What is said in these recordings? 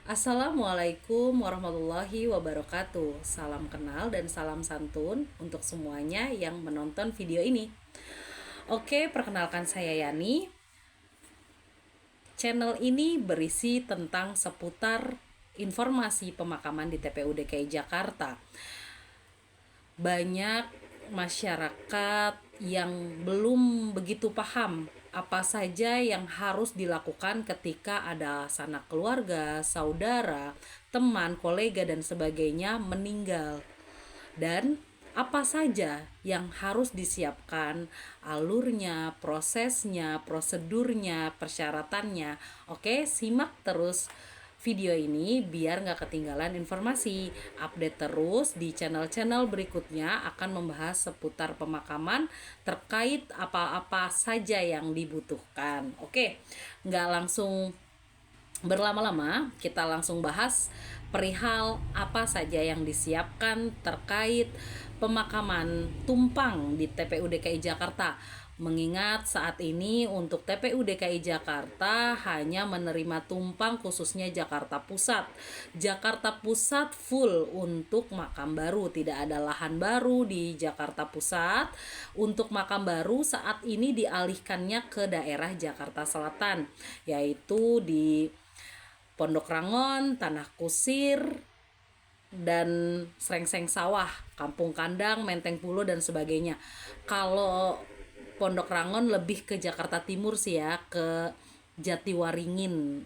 Assalamualaikum warahmatullahi wabarakatuh. Salam kenal dan salam santun untuk semuanya yang menonton video ini. Oke, perkenalkan saya Yani. Channel ini berisi tentang seputar informasi pemakaman di TPU DKI Jakarta. Banyak masyarakat yang belum begitu paham apa saja yang harus dilakukan ketika ada sanak keluarga, saudara, teman, kolega dan sebagainya meninggal. Dan apa saja yang harus disiapkan, alurnya, prosesnya, prosedurnya, persyaratannya. Oke, simak terus video ini biar nggak ketinggalan informasi. Update terus di channel-channel berikutnya akan membahas seputar pemakaman terkait apa-apa saja yang dibutuhkan. Oke, nggak langsung berlama-lama, kita langsung bahas perihal apa saja yang disiapkan terkait pemakaman tumpang di TPU DKI Jakarta. Mengingat saat ini untuk TPU DKI Jakarta hanya menerima tumpang khususnya Jakarta Pusat. Jakarta Pusat full untuk makam baru, tidak ada lahan baru di Jakarta Pusat. Untuk makam baru saat ini dialihkannya ke daerah Jakarta Selatan, yaitu di Pondok Rangon, Tanah Kusir, dan Srengseng Sawah, Kampung Kandang, Menteng Pulo dan sebagainya. Kalau Pondok Rangon lebih ke Jakarta Timur sih ya, ke Jatiwaringin,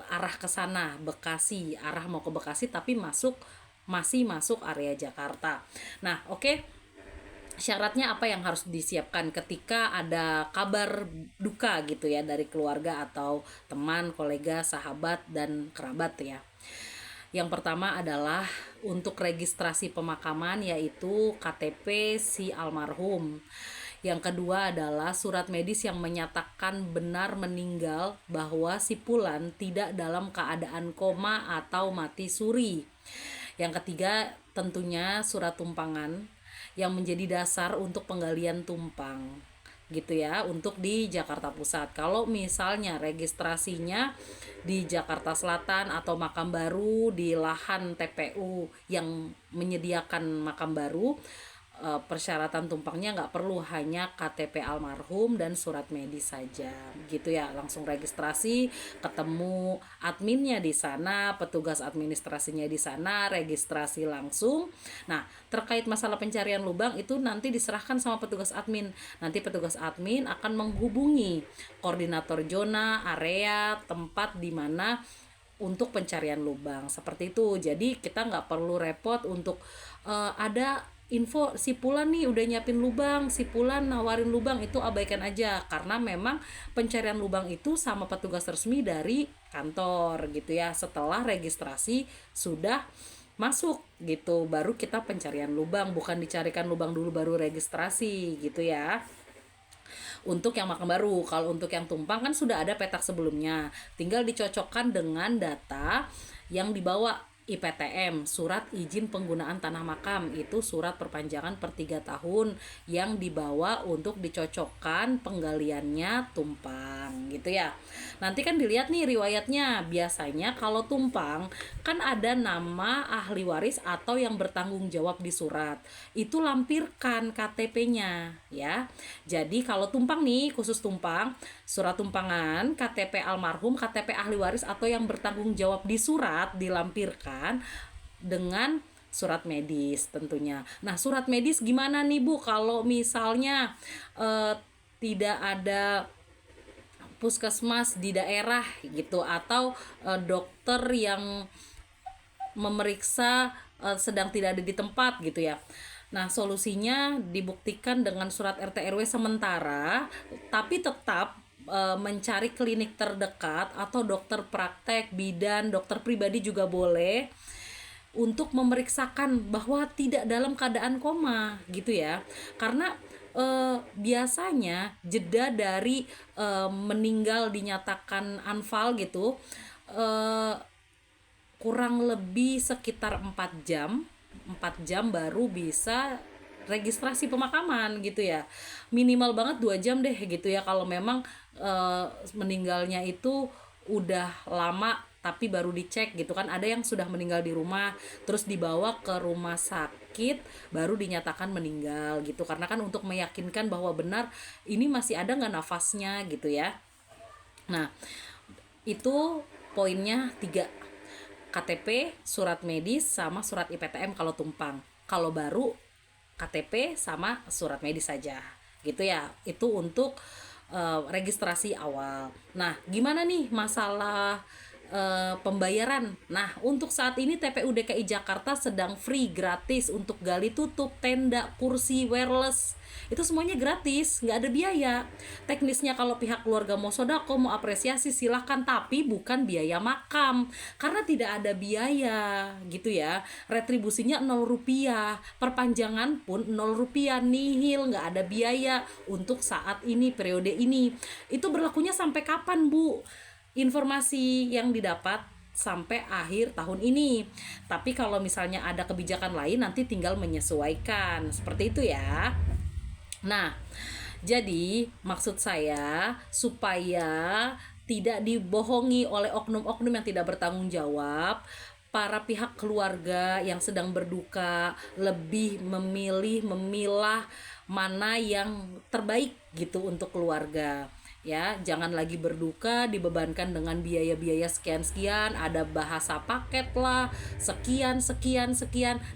arah ke sana, Bekasi, arah mau ke Bekasi tapi masih masuk area Jakarta. Nah, oke. Syaratnya apa yang harus disiapkan ketika ada kabar duka gitu ya dari keluarga atau teman, kolega, sahabat dan kerabat ya. Yang pertama adalah untuk registrasi pemakaman yaitu KTP si almarhum. Yang kedua adalah surat medis yang menyatakan benar meninggal bahwa si Pulan tidak dalam keadaan koma atau mati suri. Yang ketiga tentunya surat tumpangan yang menjadi dasar untuk penggalian tumpang gitu ya untuk di Jakarta Pusat. Kalau misalnya registrasinya di Jakarta Selatan atau makam baru di lahan TPU yang menyediakan makam baru, persyaratan tumpangnya nggak perlu, hanya KTP almarhum dan surat medis saja gitu ya. Langsung registrasi, ketemu adminnya di sana, petugas administrasinya di sana, registrasi langsung. Nah, terkait masalah pencarian lubang itu nanti diserahkan sama petugas admin. Nanti petugas admin akan menghubungi koordinator zona, area, tempat di mana untuk pencarian lubang seperti itu. Jadi kita nggak perlu repot untuk ada info si Pulan nih udah nyiapin lubang, si Pulan nawarin lubang, itu abaikan aja karena memang pencarian lubang itu sama petugas resmi dari kantor gitu ya. Setelah registrasi sudah masuk gitu baru kita pencarian lubang, bukan dicarikan lubang dulu baru registrasi gitu ya. Untuk yang makam baru, kalau untuk yang tumpang kan sudah ada petak sebelumnya, tinggal dicocokkan dengan data yang dibawa. IPTM, surat izin penggunaan tanah makam, itu surat perpanjangan per 3 tahun yang dibawa untuk dicocokkan penggaliannya tumpang gitu ya. Nanti kan dilihat nih riwayatnya. Biasanya kalau tumpang kan ada nama ahli waris atau yang bertanggung jawab di surat, itu lampirkan KTP-nya ya. Jadi kalau tumpang nih, khusus tumpang, surat tumpangan, KTP almarhum, KTP ahli waris atau yang bertanggung jawab di surat dilampirkan dengan surat medis tentunya. Nah, surat medis gimana nih Bu kalau misalnya tidak ada puskesmas di daerah gitu atau dokter yang memeriksa sedang tidak ada di tempat gitu ya. Nah, solusinya dibuktikan dengan surat RT RW sementara, tapi tetap mencari klinik terdekat atau dokter praktek, bidan, dokter pribadi juga boleh untuk memeriksakan bahwa tidak dalam keadaan koma gitu ya. Karena biasanya jeda dari meninggal dinyatakan anfal gitu kurang lebih sekitar 4 jam baru bisa registrasi pemakaman gitu ya. Minimal banget 2 jam deh gitu ya kalau memang meninggalnya itu udah lama tapi baru dicek gitu kan, ada yang sudah meninggal di rumah terus dibawa ke rumah sakit baru dinyatakan meninggal gitu, karena kan untuk meyakinkan bahwa benar ini masih ada nggak nafasnya gitu ya. Nah, itu poinnya 3: KTP, surat medis, sama surat IPTM kalau tumpang. Kalau baru KTP sama surat medis saja gitu ya. Itu untuk registrasi awal. Nah, gimana nih masalah pembayaran? Nah, untuk saat ini TPU DKI Jakarta sedang free, gratis untuk gali tutup, tenda, kursi, wireless. Itu semuanya gratis, nggak ada biaya. Teknisnya kalau pihak keluarga mau sodako, mau apresiasi silahkan, tapi bukan biaya makam, karena tidak ada biaya gitu ya. Retribusinya 0 rupiah, perpanjangan pun 0 rupiah, nihil, nggak ada biaya untuk saat ini, periode ini. Itu berlakunya sampai kapan, Bu? Informasi yang didapat sampai akhir tahun ini. Tapi kalau misalnya ada kebijakan lain nanti tinggal menyesuaikan. Seperti itu ya. Nah, jadi maksud saya supaya tidak dibohongi oleh oknum-oknum yang tidak bertanggung jawab, para pihak keluarga yang sedang berduka lebih memilah mana yang terbaik gitu untuk keluarga. Ya, jangan lagi berduka dibebankan dengan biaya-biaya sekian-sekian, ada bahasa paket lah, sekian,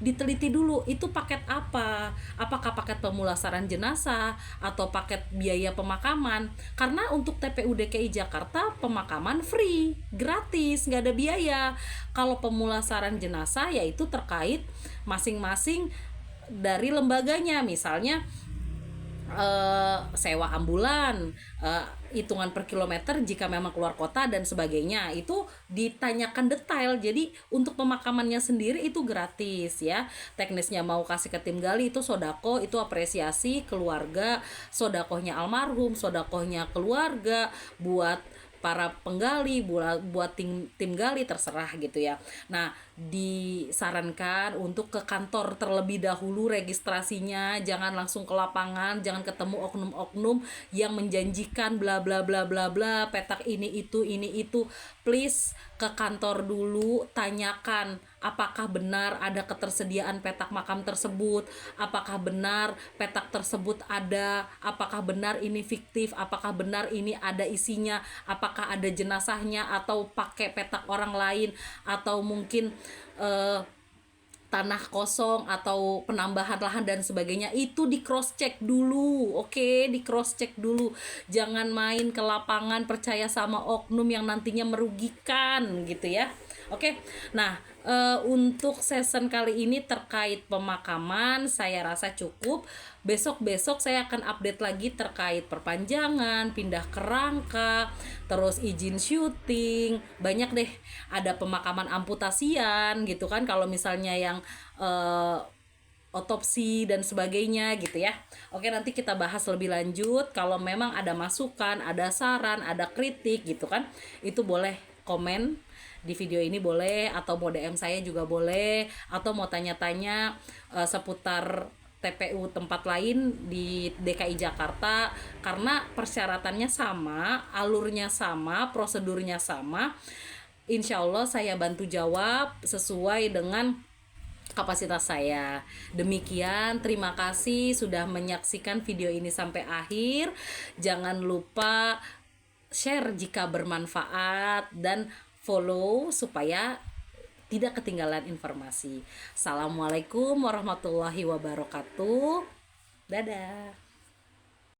diteliti dulu itu paket apa, apakah paket pemulasaran jenazah atau paket biaya pemakaman. Karena untuk TPU DKI Jakarta pemakaman free, gratis, nggak ada biaya. Kalau pemulasaran jenazah yaitu terkait masing-masing dari lembaganya, misalnya sewa ambulan, hitungan per kilometer jika memang keluar kota dan sebagainya, itu ditanyakan detail. Jadi untuk pemakamannya sendiri itu gratis ya. Teknisnya mau kasih ke tim gali itu sodako, itu apresiasi keluarga, sodakohnya almarhum, sodakohnya keluarga, buat para penggali, buat tim gali, terserah gitu ya. Nah, disarankan untuk ke kantor terlebih dahulu registrasinya, jangan langsung ke lapangan, jangan ketemu oknum-oknum yang menjanjikan bla bla bla bla bla, petak ini itu. Please ke kantor dulu, tanyakan apakah benar ada ketersediaan petak makam tersebut, apakah benar petak tersebut ada, apakah benar ini fiktif, apakah benar ini ada isinya, apakah ada jenazahnya atau pakai petak orang lain, atau mungkin tanah kosong atau penambahan lahan dan sebagainya. Itu di cross check dulu, oke? Di cross check dulu, jangan main ke lapangan percaya sama oknum yang nantinya merugikan gitu ya. Oke, nah untuk season kali ini terkait pemakaman saya rasa cukup. Besok saya akan update lagi terkait perpanjangan, pindah kerangka, terus izin syuting, banyak deh. Ada pemakaman amputasian gitu kan, kalau misalnya yang otopsi dan sebagainya gitu ya. Oke, nanti kita bahas lebih lanjut. Kalau memang ada masukan, ada saran, ada kritik gitu kan, itu boleh komen di video ini boleh, atau mau DM saya juga boleh, atau mau tanya-tanya seputar TPU tempat lain di DKI Jakarta, karena persyaratannya sama, alurnya sama, prosedurnya sama. Insya Allah saya bantu jawab sesuai dengan kapasitas saya. Demikian, terima kasih sudah menyaksikan video ini sampai akhir. Jangan lupa share jika bermanfaat dan follow supaya tidak ketinggalan informasi. Assalamualaikum warahmatullahi wabarakatuh. Dadah.